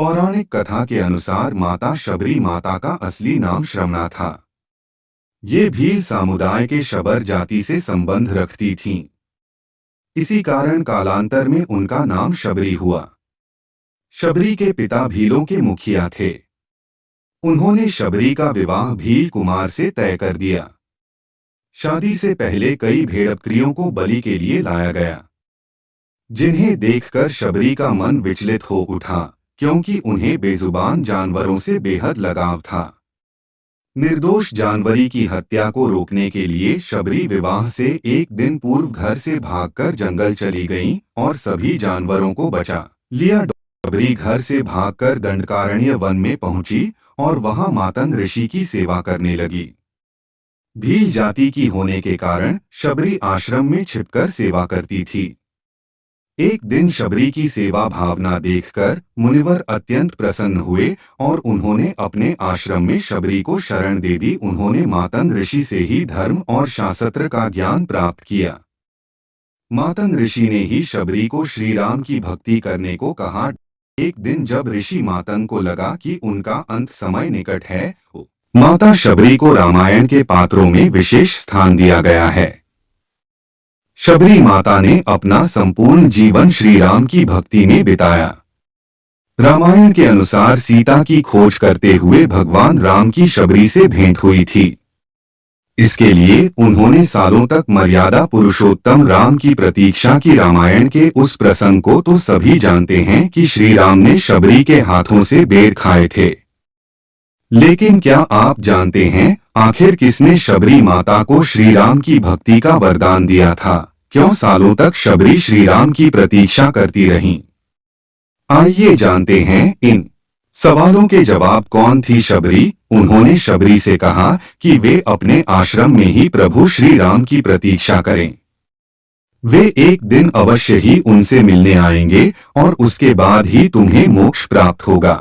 पौराणिक कथा के अनुसार माता शबरी माता का असली नाम श्रवणा था। ये भील समुदाय के शबर जाति से संबंध रखती थीं। इसी कारण कालांतर में उनका नाम शबरी हुआ। शबरी के पिता भीलों के मुखिया थे। उन्होंने शबरी का विवाह भील कुमार से तय कर दिया। शादी से पहले कई भेड़बकरियों को बलि के लिए लाया गया, जिन्हें देखकर शबरी का मन विचलित हो उठा, क्योंकि उन्हें बेजुबान जानवरों से बेहद लगाव था। निर्दोष जानवरी की हत्या को रोकने के लिए शबरी विवाह से एक दिन पूर्व घर से भागकर जंगल चली गईं और सभी जानवरों को बचा लिया। शबरी घर से भागकर दंडकारण्य वन में पहुंची और वहां मातंग ऋषि की सेवा करने लगी। भील जाति की होने के कारण शबरी आश्रम में छिपकर सेवा करती थी। एक दिन शबरी की सेवा भावना देखकर मुनिवर अत्यंत प्रसन्न हुए और उन्होंने अपने आश्रम में शबरी को शरण दे दी। उन्होंने मातंग ऋषि से ही धर्म और शास्त्र का ज्ञान प्राप्त किया। मातंग ऋषि ने ही शबरी को श्री राम की भक्ति करने को कहा। एक दिन जब ऋषि मातंग को लगा कि उनका अंत समय निकट है, माता शबरी को रामायण के पात्रों में विशेष स्थान दिया गया है। शबरी माता ने अपना संपूर्ण जीवन श्री राम की भक्ति में बिताया। रामायण के अनुसार सीता की खोज करते हुए भगवान राम की शबरी से भेंट हुई थी। इसके लिए उन्होंने सालों तक मर्यादा पुरुषोत्तम राम की प्रतीक्षा की। रामायण के उस प्रसंग को तो सभी जानते हैं कि श्री राम ने शबरी के हाथों से बेर खाए थे। लेकिन क्या आप जानते हैं आखिर किसने शबरी माता को श्री राम की भक्ति का वरदान दिया था? क्यों सालों तक शबरी श्री राम की प्रतीक्षा करती रहीं? आइए जानते हैं इन सवालों के जवाब। कौन थी शबरी? उन्होंने शबरी से कहा कि वे अपने आश्रम में ही प्रभु श्री राम की प्रतीक्षा करें। वे एक दिन अवश्य ही उनसे मिलने आएंगे और उसके बाद ही तुम्हें मोक्ष प्राप्त होगा।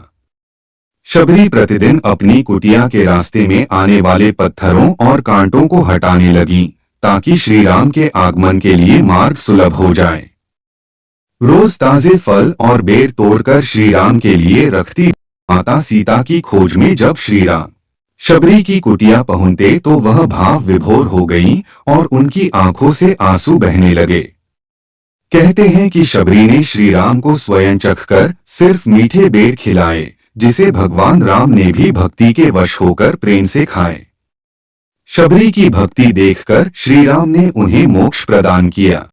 शबरी प्रतिदिन अपनी कुटिया के रास्ते में आने वाले पत्थरों और कांटों को हटाने लगी, ताकि श्री राम के आगमन के लिए मार्ग सुलभ हो जाए। रोज ताजे फल और बेर तोड़कर श्री राम के लिए रखती। माता सीता की खोज में जब श्री राम शबरी की कुटिया पहुंचे तो वह भाव विभोर हो गईं और उनकी आंखों से आंसू बहने लगे। कहते हैं कि शबरी ने श्री राम को स्वयं चखकर सिर्फ मीठे बेर खिलाए, जिसे भगवान राम ने भी भक्ति के वश होकर प्रेम से खाए। शबरी की भक्ति देखकर श्री राम ने उन्हें मोक्ष प्रदान किया।